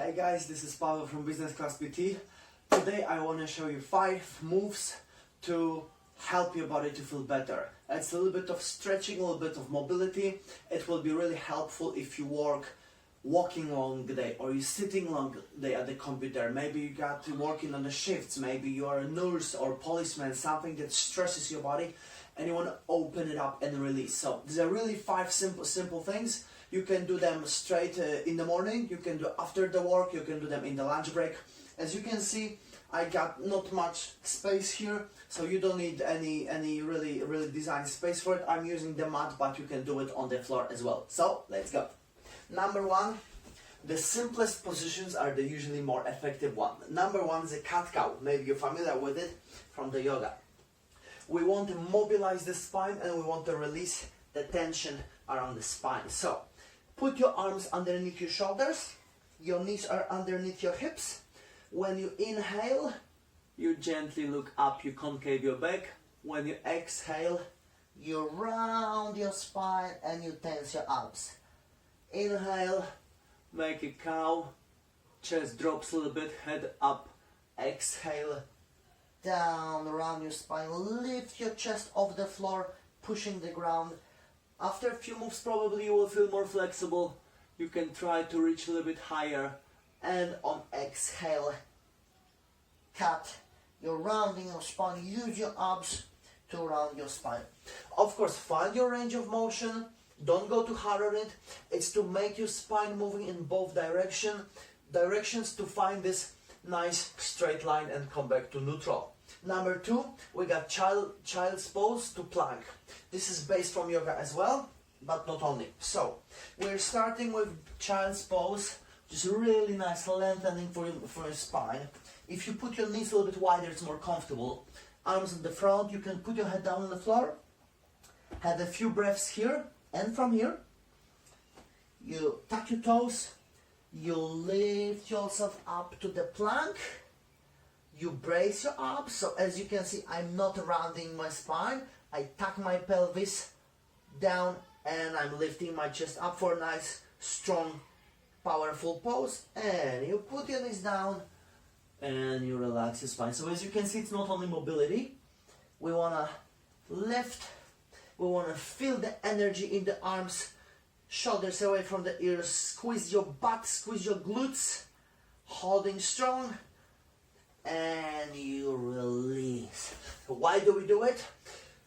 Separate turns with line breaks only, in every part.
Hey guys, this is Paweł from Business Class PT. Today I want to show you 5 moves to help your body to feel better. It's a little bit of stretching, a little bit of mobility. It will be really helpful if you walking long day, or you're sitting long day at the computer. Maybe you got to working on the shifts, maybe you are a nurse or policeman, something that stresses your body and you want to open it up and release. So these are really 5 simple things. You can do them straight in the morning, you can do after the work, you can do them in the lunch break. As you can see, I got not much space here, so you don't need any really designed space for it. I'm using the mat, but you can do it on the floor as well. So let's go. Number 1, the simplest positions are the usually more effective one. Number 1 is a cat cow. Maybe you're familiar with it from the yoga. We want to mobilize the spine and we want to release the tension around the spine. So put your arms underneath your shoulders, your knees are underneath your hips. When you inhale, you gently look up, you concave your back. When you exhale, you round your spine and you tense your abs. Inhale, make a cow, chest drops a little bit, head up. Exhale, down around your spine, lift your chest off the floor, pushing the ground. After a few moves probably you will feel more flexible. You can try to reach a little bit higher, and on exhale, cat. You're rounding your spine, use your abs to round your spine. Of course, find your range of motion, don't go too hard on it. It's to make your spine moving in both directions to find this nice straight line and come back to neutral. Number 2, we got child's pose to plank. This is based from yoga as well, but not only. So we're starting with child's pose, just really nice lengthening for your spine. If you put your knees a little bit wider, it's more comfortable. Arms in the front, you can put your head down on the floor. Have a few breaths here and from here. You tuck your toes, you lift yourself up to the plank. You brace your abs, so as you can see, I'm not rounding my spine. I tuck my pelvis down and I'm lifting my chest up for a nice, strong, powerful pose. And you put your knees down and you relax your spine. So as you can see, it's not only mobility. We want to lift, we want to feel the energy in the arms, shoulders away from the ears, squeeze your butt, squeeze your glutes, holding strong. And you release. Why do we do it?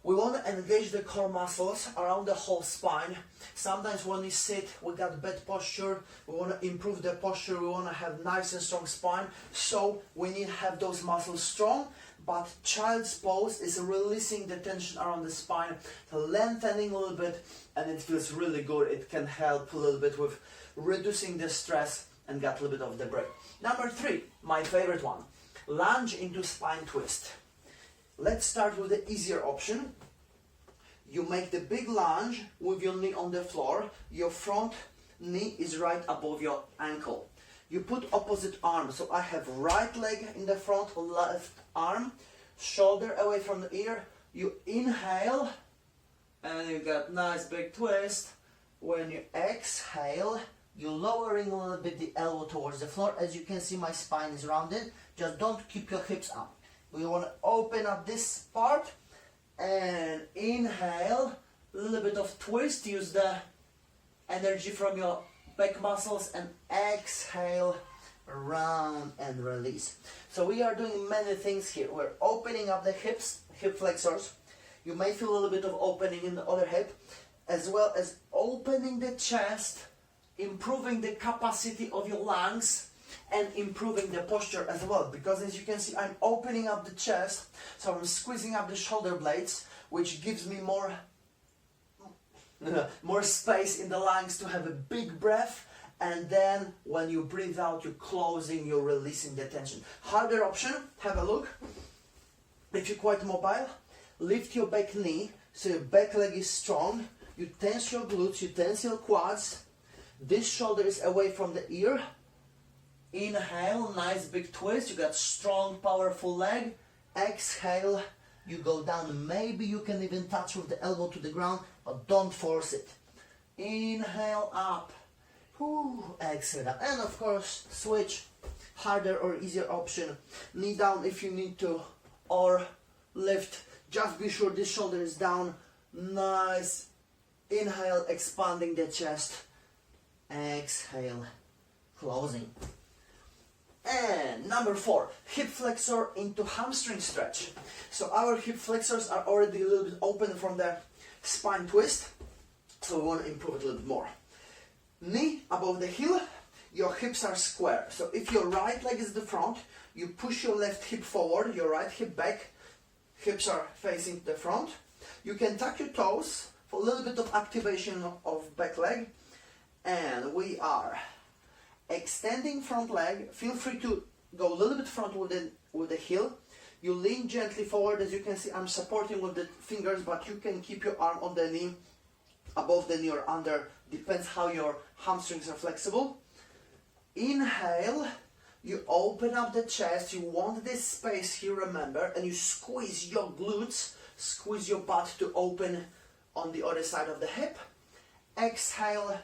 We want to engage the core muscles around the whole spine. Sometimes when we sit, we got bad posture. We want to improve the posture. We want to have nice and strong spine. So we need to have those muscles strong. But child's pose is releasing the tension around the spine, lengthening a little bit, and it feels really good. It can help a little bit with reducing the stress and get a little bit of the break. Number 3, my favorite one. Lunge into spine twist. Let's start with the easier option. You make the big lunge with your knee on the floor. Your front knee is right above your ankle. You put opposite arm. So I have right leg in the front, left arm, shoulder away from the ear. You inhale and you got nice big twist. When you exhale, you're lowering a little bit the elbow towards the floor. As you can see, my spine is rounded. Just don't keep your hips up. We want to open up this part and inhale, a little bit of twist, use the energy from your back muscles, and exhale, round and release. So we are doing many things here. We're opening up the hips, hip flexors. You may feel a little bit of opening in the other hip, as well as opening the chest, improving the capacity of your lungs, and improving the posture as well, because as you can see, I'm opening up the chest, so I'm squeezing up the shoulder blades, which gives me more space in the lungs to have a big breath, and then when you breathe out, you're closing, you're releasing the tension. Harder option, have a look. If you're quite mobile, lift your back knee, so your back leg is strong, you tense your glutes, you tense your quads, this shoulder is away from the ear. Inhale, nice big twist, you got strong, powerful leg. Exhale, you go down. Maybe you can even touch with the elbow to the ground, but don't force it. Inhale up, Exhale down. And of course, switch, harder or easier option. Knee down if you need to, or lift. Just be sure this shoulder is down. Nice. Inhale, expanding the chest. Exhale, closing. And number 4, hip flexor into hamstring stretch. So our hip flexors are already a little bit open from the spine twist, so we want to improve it a little bit more. Knee above the heel, your hips are square. So if your right leg is the front, you push your left hip forward, your right hip back, hips are facing the front. You can tuck your toes for a little bit of activation of back leg, and we are extending front leg. Feel free to go a little bit front with the heel. You lean gently forward. As you can see, I'm supporting with the fingers, but you can keep your arm on the knee, above the knee or under, depends how your hamstrings are flexible. Inhale, you open up the chest, you want this space here, remember, and you squeeze your glutes, squeeze your butt to open on the other side of the hip. Exhale,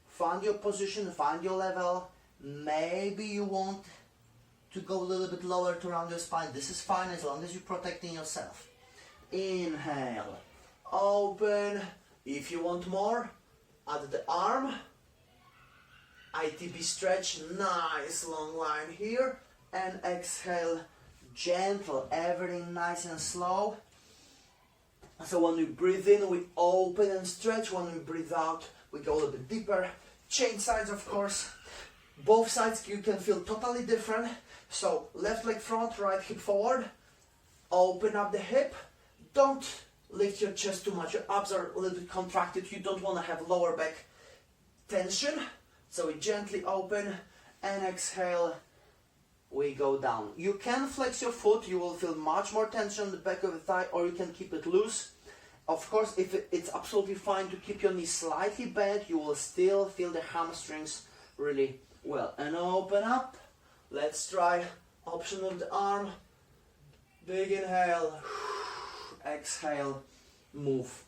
find your position, find your level. Maybe you want to go a little bit lower to round your spine. This is fine as long as you're protecting yourself. Inhale, open. If you want more, add the arm. ITB stretch, nice long line here. And exhale, gentle, everything nice and slow. So when we breathe in, we open and stretch. When we breathe out, we go a little bit deeper. Change sides, of course. Both sides you can feel totally different. So left leg front, right hip forward. Open up the hip. Don't lift your chest too much. Your abs are a little bit contracted. You don't want to have lower back tension. So we gently open and exhale. We go down. You can flex your foot. You will feel much more tension on the back of the thigh, or you can keep it loose. Of course, if it's absolutely fine to keep your knee slightly bent, you will still feel the hamstrings really well. And open up. Let's try option of the arm. Big inhale. Exhale. Move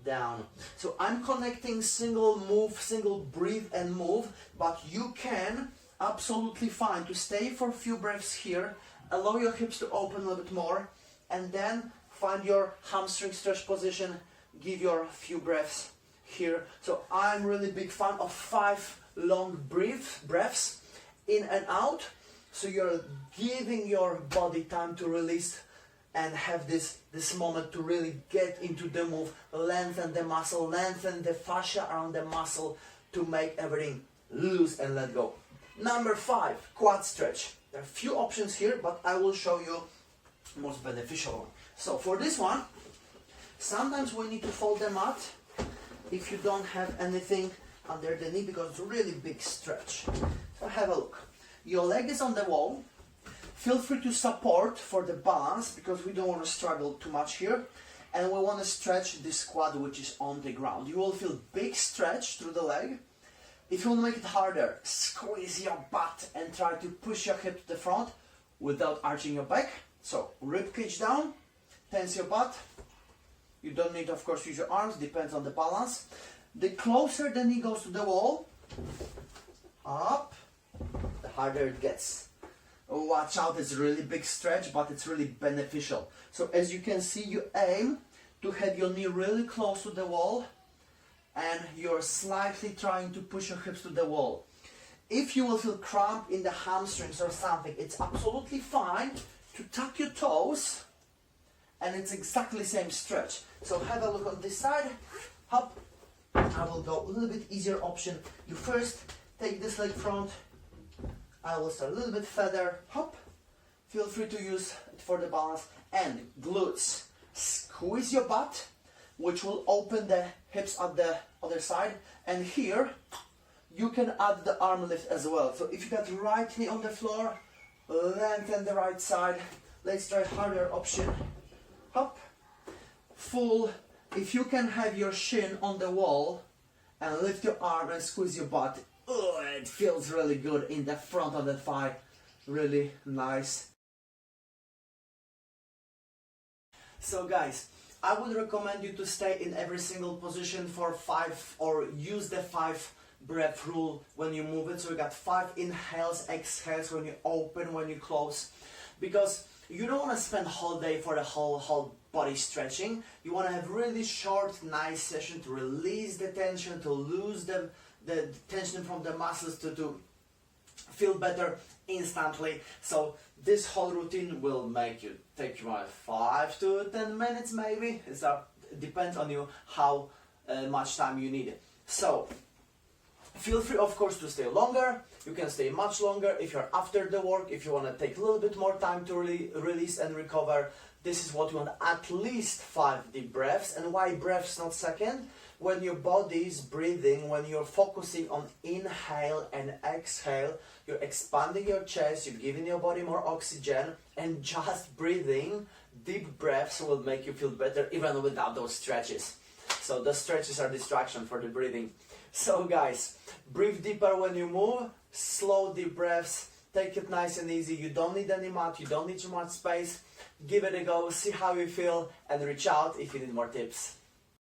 down. So I'm connecting single move, single breathe and move, but you can absolutely fine to stay for a few breaths here, allow your hips to open a little bit more, and then find your hamstring stretch position, give your few breaths here. So I'm really big fan of 5 long breaths in and out, so you're giving your body time to release and have this moment to really get into the move, lengthen the muscle, lengthen the fascia around the muscle to make everything loose and let go. Number 5, quad stretch. There are a few options here, but I will show you the most beneficial one. So for this one, sometimes we need to fold the mat if you don't have anything under the knee, because it's a really big stretch. So have a look. Your leg is on the wall. Feel free to support for the balance, because we don't want to struggle too much here. And we want to stretch this quad which is on the ground. You will feel big stretch through the leg. If you want to make it harder, squeeze your butt and try to push your hip to the front without arching your back. So rib cage down, tense your butt. You don't need, of course, use your arms, depends on the balance. The closer the knee goes to the wall, up, the harder it gets. Watch out, it's a really big stretch, but it's really beneficial. So as you can see, you aim to have your knee really close to the wall, and you're slightly trying to push your hips to the wall. If you will feel cramp in the hamstrings or something, it's absolutely fine to tuck your toes, and it's exactly the same stretch. So have a look on this side. Hop. I will go a little bit easier option. You first take this leg front. I will start a little bit further. Hop. Feel free to use it for the balance. And glutes. Squeeze your butt, which will open the hips at the other side. And here, you can add the arm lift as well. So if you got right knee on the floor, lengthen the right side. Let's try harder option. Hop. Full. If you can have your shin on the wall and lift your arm and squeeze your butt, oh, it feels really good in the front of the thigh. Really nice. So guys, I would recommend you to stay in every single position for 5, or use the 5 breath rule when you move it. So you got 5 inhales, exhales when you open, when you close, because you don't want to spend whole day for the whole body stretching. You want to have really short, nice session to release the tension, to lose the tension from the muscles, to feel better instantly. So this whole routine will take you about 5 to 10 minutes maybe. It depends on you how much time you need. So feel free, of course, to stay longer. You can stay much longer if you're after the work, if you want to take a little bit more time to release and recover. This is what you want, at least 5 deep breaths. And why breaths, not second? When your body is breathing, when you're focusing on inhale and exhale, you're expanding your chest, you're giving your body more oxygen, and just breathing deep breaths will make you feel better even without those stretches. So the stretches are distraction for the breathing. So guys, breathe deeper when you move, slow deep breaths, take it nice and easy. You don't need any mat, you don't need too much space. Give it a go, see how you feel, and reach out if you need more tips.